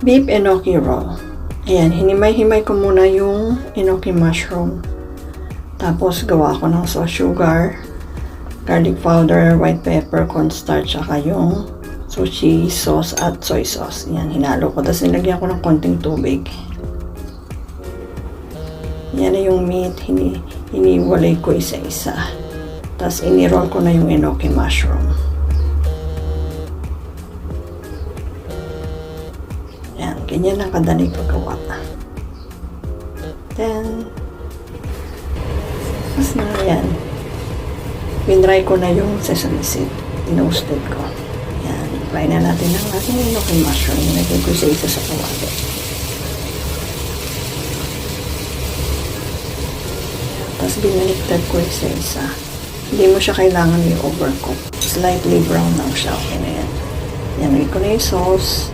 Beef enoki roll. Ayan, hinimay-himay ko muna yung enoki mushroom. Tapos gawa ko ng sauce sugar, garlic powder, white pepper, cornstarch, saka yung sushi sauce at soy sauce. Ayan, hinalo ko. Tapos nilagyan ko ng konting tubig. Yan na yung meat. Hiniwalay ko isa-isa. Tapos iniroll ko na yung enoki mushroom. Yan, ganyan lang kadali paggawa. Then, tapos na yan. Pinry ko na yung sesame seed. Toasted ko. Yan, try na natin ang ating enoki mushroom. Nilagay ko isa sa kawali. Tapos binaliktad ko isa-isa. Hindi mo siya kailangan i-overcook. Slightly brown lang siya. Okay na yan. Yan, lagay ko na yung sauce.